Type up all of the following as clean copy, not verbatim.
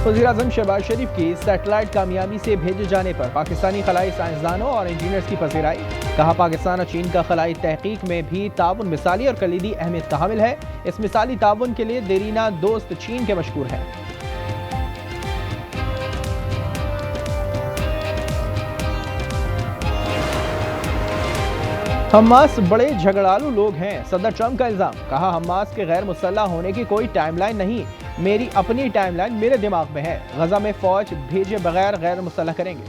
वज़ीर-ए-आज़म शहबाज शरीफ की सैटेलाइट कामयाबी से भेजे जाने पर पाकिस्तानी खलाई साइंसदानों और इंजीनियर्स की पज़ीराई। कहा, पाकिस्तान और चीन का खलाई तहकीक में भी ताउन मिसाली और कलीदी अहमियत का हामिल है। इस मिसाली ताउन के लिए देरीना दोस्त चीन के मशहूर हैं। हमास बड़े झगड़ालू लोग हैं, सदर ट्रंप का इल्जाम। कहा, हमास के गैर मुसल्लह होने की कोई टाइमलाइन नहीं, मेरी अपनी टाइमलाइन मेरे दिमाग में है। गजा में फौज भेजे बगैर गैर मुसल्लह करेंगे।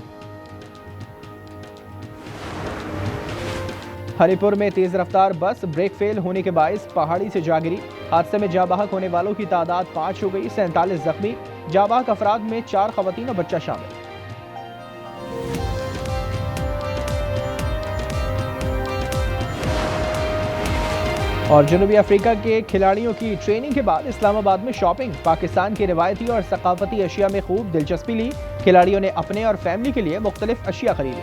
हरिपुर में तेज रफ्तार बस ब्रेक फेल होने के बायस पहाड़ी से जा गिरी। हादसे में जाबाहक होने वालों की तादाद 5 हो गई, 47 जख्मी। जाबाहक अफराद में 4 खवातीन और बच्चा शामिल। और जनूबी अफ्रीका के खिलाड़ियों की ट्रेनिंग के बाद इस्लामाबाद में शॉपिंग। पाकिस्तान की रिवायती और सकाफती अशिया में खूब दिलचस्पी ली। खिलाड़ियों ने अपने और फैमिली के लिए मुख्तलिफ अशिया खरीदी।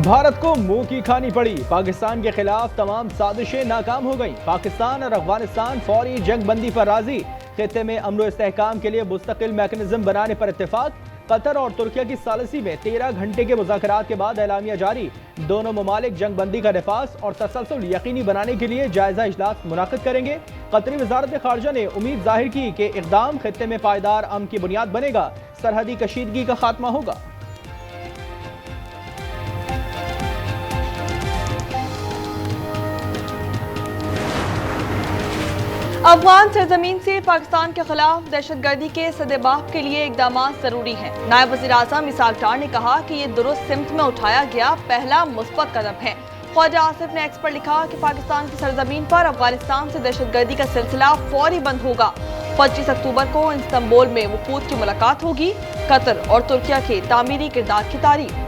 भारत को मुंह की खानी पड़ी। पाकिस्तान के खिलाफ तमाम साजिशें नाकाम हो गईं। पाकिस्तान और अफगानिस्तान फौरी जंग बंदी पर राजी। खित्ते में अमन व इस्तेहकाम के लिए मुस्तकिल मैकेनिज्म बनाने पर इत्तेफाक। कतर और तुर्किया की सालिसी में 13 घंटे के मुज़ाकरात के बाद एलामिया जारी। दोनों ममालिक जंग बंदी का नफाज और तसलसल यकीनी बनाने के लिए जायजा इजलास मुनाकिद करेंगे। कतरी वजारत खारजा ने उम्मीद जाहिर की कि इक़दाम खित्ते में पायदार अमन की बुनियाद बनेगा, सरहदी कशीदगी का खात्मा होगा। अफगान सरजमीन से पाकिस्तान के खिलाफ दहशतगर्दी के सदेबाप के लिए इकदाम जरूरी हैं। नायब वज़ीर-ए-आज़म इसाक डार ने कहा कि ये दुरुस्त सिमत में उठाया गया पहला मुस्बत कदम है। ख्वाजा आसिफ ने एक्स पर लिखा कि पाकिस्तान की सरजमीन पर अफगानिस्तान से दहशतगर्दी का सिलसिला फौरी बंद होगा। 25 अक्टूबर को इस्तांबुल में वफूद की मुलाकात होगी। कतर और तुर्किया के तामीरी किरदार की तारीफ।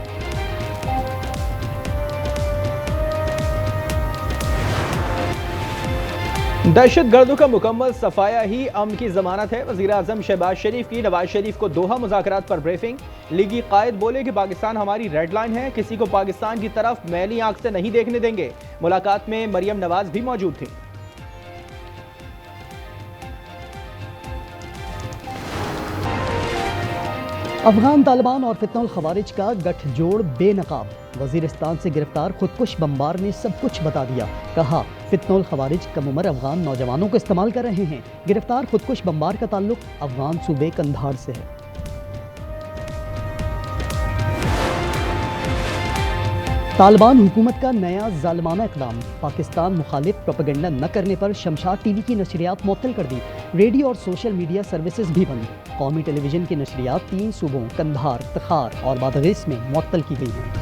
दहशत गर्दों का मुकम्मल सफाया ही अमन की जमानत है। वज़ीर-ए-आज़म शहबाज शरीफ की नवाज शरीफ को दोहा मुज़ाकरात पर ब्रीफिंग। लीगी कायद बोले कि पाकिस्तान हमारी रेड लाइन है, किसी को पाकिस्तान की तरफ मैली आंख से नहीं देखने देंगे। मुलाकात में मरियम नवाज भी मौजूद थी। अफगान तालिबान और फितनउल खवारिज का गठजोड़ बेनकाब। वजीरिस्तान से गिरफ्तार खुदकुश बमबार ने सब कुछ बता दिया। कहा, फितनउल खवारिज कम उम्र अफगान नौजवानों को इस्तेमाल कर रहे हैं। गिरफ्तार खुदकुश बमबार का ताल्लुक अफगान सूबे कंधार से है। तालिबान हुकूमत का नया जालिमाना इक़दाम। पाकिस्तान मुखालिफ प्रोपेगेंडा न करने पर शमशाद टीवी की नशरियात मुअत्तल कर दी। रेडियो और सोशल मीडिया सर्विसेज भी बंद। कौमी टेलीविजन की नशरियात 3 सूबों कंधार, तखार और बादगिस में मुअत्तल की गई हैं।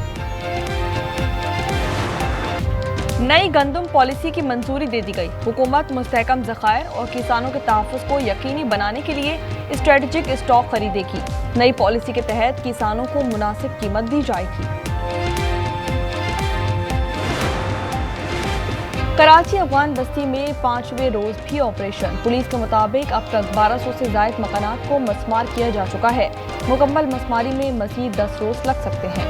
नई गंदम पॉलिसी की मंजूरी दे दी गई। हुकूमत मुस्तहकम ज़खायर और किसानों के तहफ़्फ़ुज़ को यकीनी बनाने के लिए स्ट्रेटेजिक स्टॉक खरीदेगी। नई पॉलिसी के तहत किसानों को मुनासिब कीमत दी जाएगी। कराची अफगान बस्ती में 5वें रोज भी ऑपरेशन। पुलिस के मुताबिक अब तक 1200 से ज़ायद मकानात को मस्मार किया जा चुका है। मुकम्मल मस्मारी में मज़ीद 10 रोज लग सकते हैं।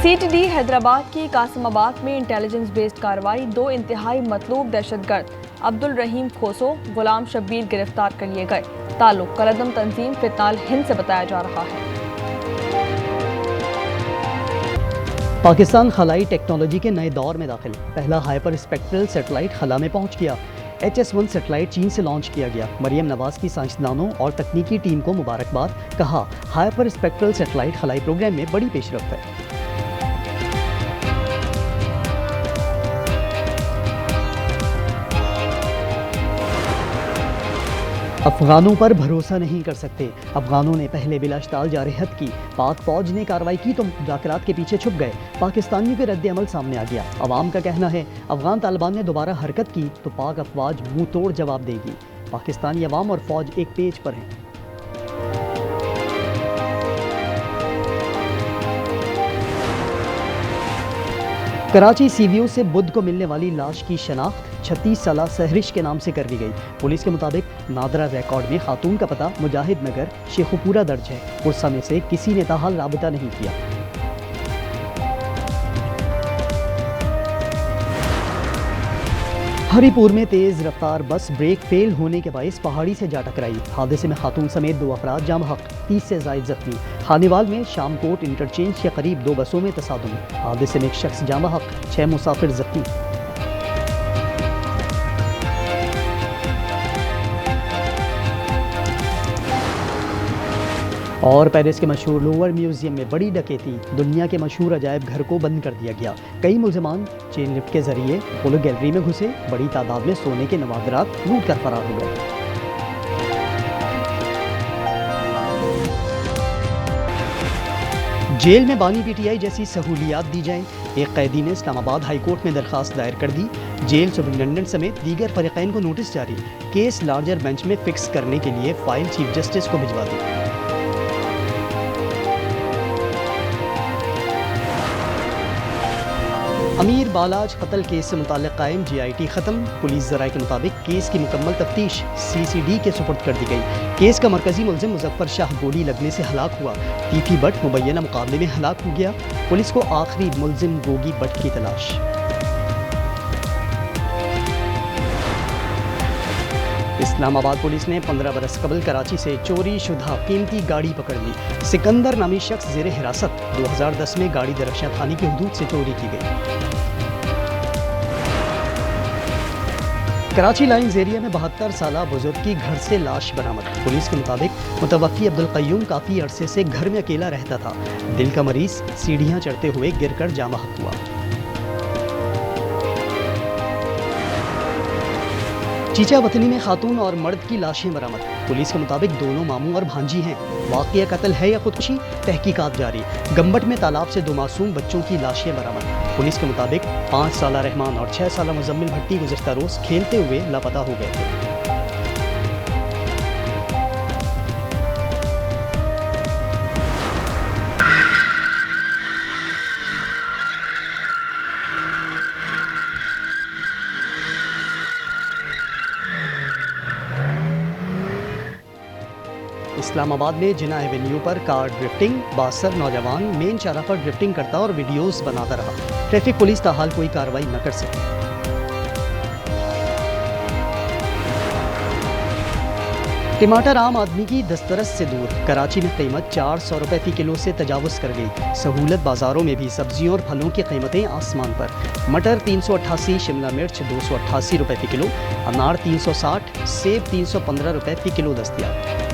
CTD हैदराबाद की कासिमाबाद में इंटेलिजेंस बेस्ड कार्रवाई। 2 इंतहाई मतलूब दहशतगर्द अब्दुल रहीम खोसो, गुलाम शब्बीर गिरफ्तार कर लिए गए। ताल्लुक कलदम तंजीम फितनाल हिंद से बताया जा रहा है। पाकिस्तान खलाई टेक्नोलॉजी के नए दौर में दाखिल। पहला हाइपर स्पेक्ट्रल सेटेलाइट खला में पहुंच गया। HS-1 सेटेलाइट चीन से लॉन्च किया गया। मरियम नवाज की साइंसदानों और तकनीकी टीम को मुबारकबाद। कहा, हाइपर स्पेक्ट्रल सेटेलाइट खलाई प्रोग्राम में बड़ी पेशरफ्त है। अफगानों पर भरोसा नहीं कर सकते। अफगानों ने पहले बिलाश्ताल जारहत की। पाक फौज ने कार्रवाई की तो मुज़ाकरात के पीछे छुप गए। पाकिस्तानियों के रद्द अमल सामने आ गया। अवाम का कहना है, अफगान तालिबान ने दोबारा हरकत की तो पाक अफवाज मुंह तोड़ जवाब देगी। पाकिस्तानी अवाम और फौज एक पेज पर हैं। कराची CVO से बुध को मिलने वाली लाश की शनाख्त 36 साला सहरिश के नाम से कर दी गई। पुलिस के मुताबिक नादरा रिकॉर्ड में खातून का पता मुजाहिद नगर शेखुपुरा दर्ज है। पुरसा में से किसी ने ताहाल राबता नहीं किया। हरिपुर में तेज रफ्तार बस ब्रेक फेल होने के बायस पहाड़ी से जा टकराई। हादसे में खातून समेत 2 अफराद जाम हक, 30 से जायद जख्मी। हानीवाल में शामकोट इंटरचेंज के करीब 2 बसों में तसादुम। हादसे में एक शख्स जाम हक, 6 मुसाफिर जख्मी। और पेरिस के मशहूर लोवर म्यूजियम में बड़ी डकैती, दुनिया के मशहूर अजायब घर को बंद कर दिया गया। कई मुलजमान चेन लिफ्ट के जरिए पोलो गैलरी में घुसे, बड़ी तादाद में सोने के नवादरात लूट कर फरार हो गए। जेल में बानी पीटीआई जैसी सहूलियात दी जाएं। एक कैदी ने इस्लामाबाद हाई कोर्ट में दरखास्त दायर कर दी। जेल सुपरिटेंडेंट समेत दीगर फरीकैन को नोटिस जारी। केस लार्जर बेंच में फिक्स करने के लिए फाइल चीफ जस्टिस को भिजवा दी। अमीर बालाज कत्ल केस से मुताल्लिक कायम GIT ख़त्म। पुलिस ज़राए के मुताबिक केस की मुकम्मल तफ्तीश CCD के सुपुर्द कर दी गई। केस का मरकजी मुलजिम मुजफ्फर शाह गोली लगने से हलाक हुआ। तीफी बट मुबैना मुकाबले में हलाक हो गया। पुलिस को आखिरी मुलजिम गोगी बट की तलाश। इस्लामाबाद पुलिस ने 15 बरस कबल कराची से चोरी शुदा कीमती गाड़ी पकड़ ली। सिकंदर नामी शख्स जेर हिरासत। 2010 में गाड़ी दरख्शा थाने की हदूद से चोरी की गई। कराची लाइन्स एरिया में 72 साला बुजुर्ग की घर से लाश बरामद। पुलिस के मुताबिक मुतवक्की अब्दुल कय्यूम काफ़ी अरसे से घर में अकेला रहता था। दिल का मरीज सीढ़ियाँ चढ़ते हुए गिरकर जाम हक हुआ। चीचा वतनी में खातून और मर्द की लाशें बरामद। पुलिस के मुताबिक दोनों मामू और भांजी हैं। वाक़या कत्ल है या खुदकुशी, तहकीकात जारी। गंबट में तालाब से 2 मासूम बच्चों की लाशें बरामद। पुलिस के मुताबिक 5 साला रहमान और 6 साला मुजम्मिल भट्टी गुज़िश्ता रोज़ खेलते हुए लापता हो गए थे। इस्लामाबाद में जिना एवेन्यू पर कार ड्रिफ्टिंग। 62 नौजवान मेन चारा पर ड्रिफ्टिंग करता और वीडियोस बनाता रहा। ट्रैफिक पुलिस ताहाल कोई कार्रवाई न कर सकी। टमाटर आम आदमी की दस्तरस से दूर। कराची में कीमत 400 रुपए फी किलो से तजावुज़ कर गई। सहूलत बाजारों में भी सब्जियों और फलों की कीमतें आसमान पर। मटर 388, शिमला मिर्च 288 रुपए फी किलो, अनार 360, सेब 315 रुपए फी किलो दस्तयाब।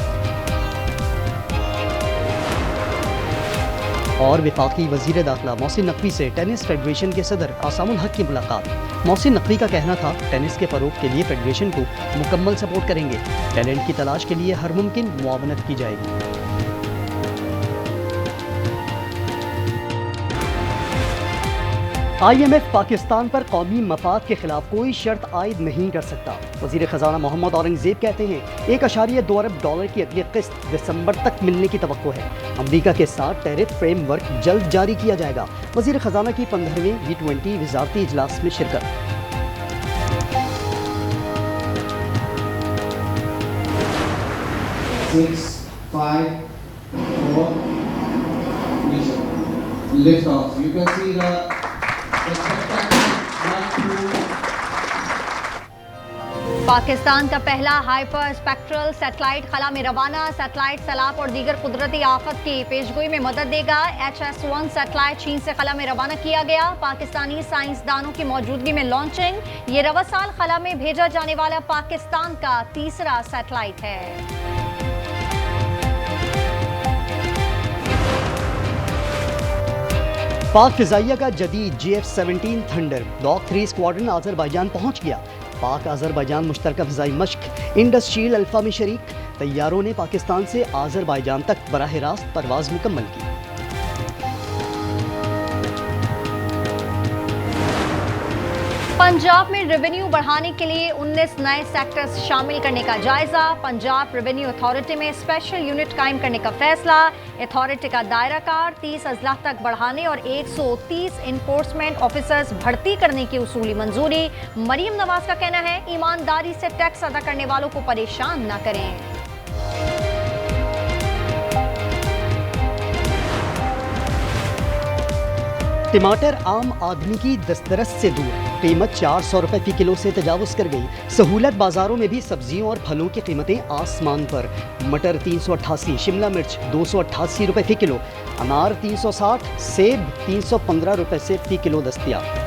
और वफाकी वज़ीर दाखिला मोहसिन नकवी से टेनिस फेडरेशन के सदर आसामुल हक की मुलाकात। मोहसिन नकवी का कहना था टेनिस के फ़रोग के लिए फेडरेशन को मुकम्मल सपोर्ट करेंगे। टैलेंट की तलाश के लिए हर मुमकिन मुआवनत की जाएगी। IMF पाकिस्तान पर कौमी मफाद के खिलाफ कोई शर्त आयद नहीं कर सकता। वज़ीर ख़जाना मोहम्मद औरंगज़ेब कहते हैं 1.2 अरब डॉलर की अगली किस्त दिसंबर तक मिलने की तवक्को है। अमरीका के साथ टैरिफ फ्रेमवर्क जल्द जारी किया जाएगा। वज़ीर ख़जाना की 15वें G20 वज़ारती इजलास में शिरकत। Lift off. You can see the Pakistan का पहला हाइपर स्पेक्ट्रल सैटेलाइट खला में रवाना। सैटेलाइट सैलाब और दीगर कुदरती आफत की पेशगोई में मदद देगा। HS-1 सैटेलाइट चीन से खला में रवाना किया गया। पाकिस्तानी साइंसदानों की मौजूदगी में लॉन्चिंग। ये रवा साल खला में भेजा जाने वाला पाकिस्तान का तीसरा सैटेलाइट है। पाक फिजाइया का जदीद JF-17 thunder block 3 squadron Azerbaijan पहुंच गया। पाक आज़रबाईजान मुश्तरका फ़िज़ाई मश्क इंडस शील्ड अल्फ़ा में शरीक। तैयारों ने पाकिस्तान से आज़रबाईजान तक बराह रास्त परवाज़ मुकम्मल की। पंजाब में रेवेन्यू बढ़ाने के लिए 19 नए सेक्टर्स शामिल करने का जायजा। पंजाब रेवेन्यू अथॉरिटी में स्पेशल यूनिट कायम करने का फैसला। अथॉरिटी का दायरा कार 30 अजला तक बढ़ाने और 130 इन्फोर्समेंट ऑफिसर्स भर्ती करने की उसूली मंजूरी। मरीम नवाज का कहना है ईमानदारी से टैक्स अदा करने वालों को परेशान न करें। टमाटर आम आदमी की दस्तरस से दूर, कीमत 400 रुपए फी किलो से तजावुज़ कर गई। सहूलत बाजारों में भी सब्जियों और फलों की कीमतें आसमान पर। मटर 388, शिमला मिर्च 288 रुपए फी किलो, अनार 360, सेब 315 रुपए से फी किलो दस्तयाब।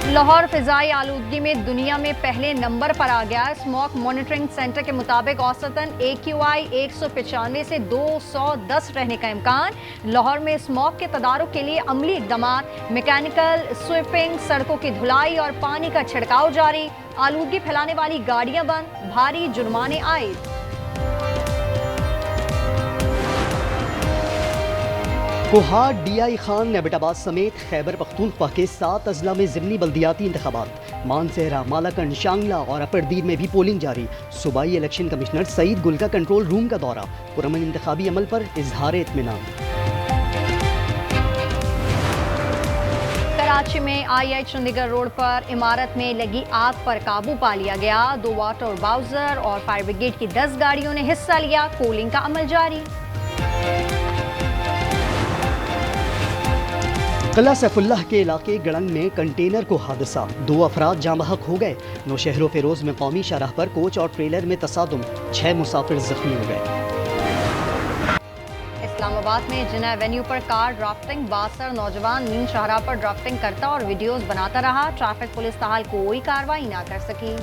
लाहौर फिजाई आलूदगी में दुनिया में पहले नंबर पर आ गया। स्मॉग मॉनिटरिंग सेंटर के मुताबिक औसतन AQI 195 से 210 रहने का इम्कान। लाहौर में स्मॉग के तदारुक के लिए अमली इकदाम, मैकेनिकल स्वीपिंग, सड़कों की धुलाई और पानी का छिड़काव जारी। आलूदगी फैलाने वाली गाड़ियां बंद, भारी जुर्माने आए। कोहाट, DI खान, नेबटाबाद समेत खैबर पख्तूनख्वा के 7 अजला में ज़िमनी बल्दियाती इंतखाबात। मानसेहरा, मालाकंड, शांगला और अपरदीप में भी पोलिंग जारी। सूबाई इलेक्शन कमिश्नर सईद गुल का कंट्रोल रूम का दौरा। पुरअमन इंतखाबी अमल पर इजहार इत्मीनान। कराची में II चंडीगढ़ रोड पर इमारत में लगी आग पर काबू पा लिया गया। 2 वाटर बाउजर और फायर ब्रिगेड की 10 गाड़ियों ने हिस्सा लिया। कूलिंग का अमल जारी। किला सैफुल्लाह के इलाके गड़ंग में कंटेनर को हादसा, 2 अफराद जाँ बहक हो गए। नौशहरों फेरोज में कौमी शाहराह पर कोच और ट्रेलर में तसादुम, 6 मुसाफिर जख्मी हो गए। इस्लामाबाद में जिना एवेन्यू पर कार ड्राफ्टिंग, 62 नौजवान नीम शाहराह पर ड्राफ्टिंग करता और वीडियोस बनाता रहा। ट्रैफिक पुलिस ताहाल कोई कार्रवाई ना कर सकी।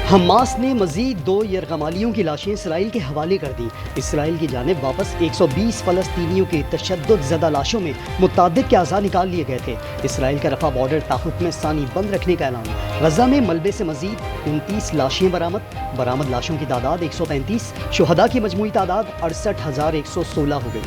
हमास ने मजीद 2 यरगमालियों की लाशें इसराइल के हवाले कर दी। इसराइल की जानिब वापस 120 फ़लस्तीनियों की तशद्दुद ज़दा लाशों में मुतअद्दिद के अज़ा निकाल लिए गए थे। इसराइल का रफ़ा बॉर्डर ताहुत में सानी बंद रखने का ऐलान। गज़ा में मलबे से मजीद 29 लाशें बरामद लाशों की तादाद 135, शुहदा की मजमूई तादाद 68,116 हो गई।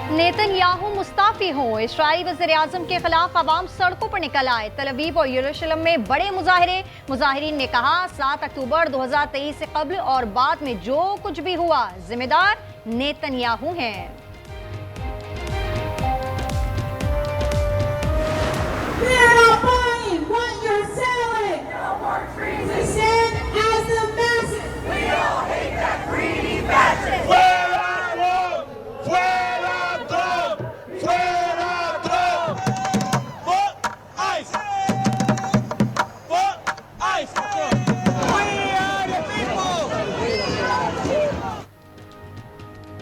नेतन्याहू मुस्ताफी हों, इस्राईली वज़ीर-ए-आज़म के खिलाफ आवाम सड़कों पर निकल आए। तल अवीव और यरूशलेम में बड़े मुजाहिरे। मुजाहिरीन ने कहा 7 अक्टूबर 2023 से कब्ल और बाद में जो कुछ भी हुआ जिम्मेदार नेतन्याहू हैं।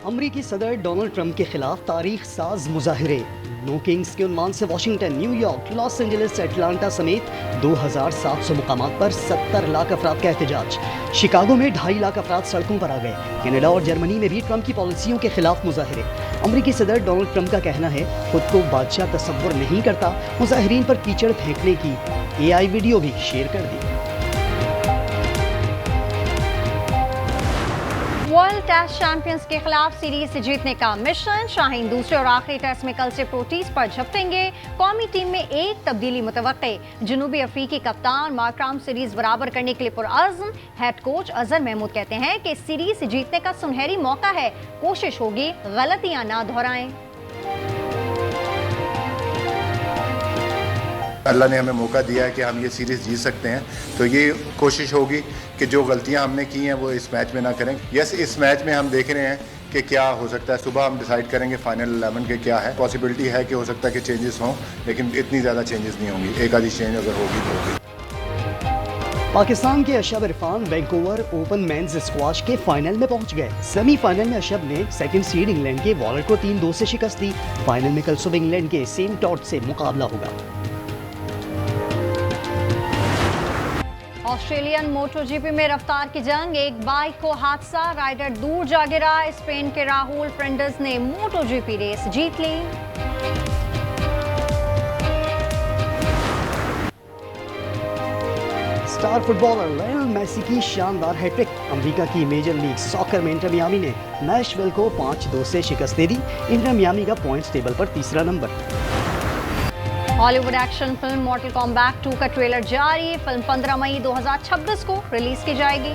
अमरीकी सदर डोनाल्ड ट्रंप के खिलाफ तारीख साज मुजाहिरे। नो किंग्स के उन्वान से Washington, New York, Los Angeles, Atlanta समेत 2700 मुकामात पर 70 लाख अफराद का एहतजाज। शिकागो में 2.5 लाख अफराद सड़कों पर आ गए। कनाडा और जर्मनी में भी ट्रंप की पॉलिसियों के खिलाफ मुजाहिरे। अमरीकी सदर डोनाल्ड ट्रंप का कहना है खुद को बादशाह तसव्वुर नहीं करता। मुजाहिरीन पर कीचड़ फेंकने की AI वीडियो भी शेयर कर दी। वर्ल्ड टेस्ट चैंपियंस के खिलाफ सीरीज जीतने का मिशन। शाहीन दूसरे और आखिरी टेस्ट में कल से प्रोटीज पर झपटेंगे। कौमी टीम में एक तब्दीली मुतवक्के। जनूबी अफ्रीकी कप्तान मार्कराम सीरीज बराबर करने के लिए पुरअज़्म। हेड कोच अजहर महमूद कहते हैं कि सीरीज जीतने का सुनहरी मौका है, कोशिश होगी गलतियां ना दोहराएं। अल्लाह ने हमें मौका दिया है कि हम ये सीरीज़ जीत सकते हैं, तो ये कोशिश होगी कि जो गलतियां हमने की हैं वो इस मैच में ना करें। यस, इस मैच में हम देख रहे हैं कि क्या हो सकता है। सुबह हम डिसाइड करेंगे फाइनल 11 के क्या है। पॉसिबिलिटी है कि हो सकता है कि चेंजेस हों, लेकिन इतनी ज़्यादा चेंजेस नहीं होंगी। एक आधी चेंज अगर होगी तो होगी। पाकिस्तान के Ashab Irfan Vancouver Open men's squash के फाइनल में पहुंच गए। सेमीफाइनल में अशब ने सेकंड सीड इंग्लैंड के वॉलर को 3-2 से शिकस्त दी। फाइनल में कल सुबह इंग्लैंड के सेंट टॉड से मुकाबला होगा। ऑस्ट्रेलियन मोटोजीपी में रफ्तार की जंग, एक बाइक को हादसा, राइडर दूर जा गिरा। स्पेन के राहुल फ्रेंडस ने मोटोजीपी रेस जीत ली। स्टार फुटबॉलर लियोनेल मेसी की शानदार हैट्रिक। अमेरिका की मेजर लीग सॉकर में इंटर मियामी ने नैशविल को 5-2 से शिकस्त दे दी। इंटर मियामी का पॉइंट्स टेबल पर तीसरा number. Hollywood action film मॉर्टल combat 2 का ट्रेलर जारी। फिल्म 15 मई 2026 को रिलीज की जाएगी।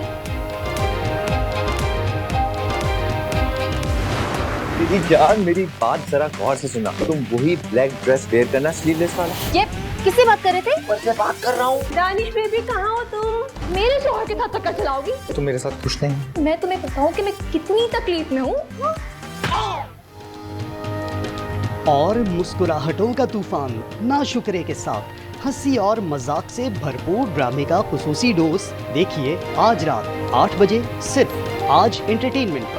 मेरी जान, मेरी बात जरा गौर से सुना। तुम वही ब्लैक ड्रेस वेयर करना, स्लीवलेस वाला। ये किससे बात कर रहे थे? ऊपर से बात कर रहा हूँ। दानिश बेबी कहाँ हो तुम? मेरे शोहर के साथ चक्कर चलाओगी? तुम मेरे साथ खुश नहीं? मैं तुम्हें बताऊं कि मैं कितनी तकलीफ में हूँ। और मुस्कुराहटों का तूफान नाशुक्रे के साथ हंसी और मजाक से भरपूर ड्रामे का खुसूसी डोज देखिए आज रात 8 बजे सिर्फ आज एंटरटेनमेंट पर।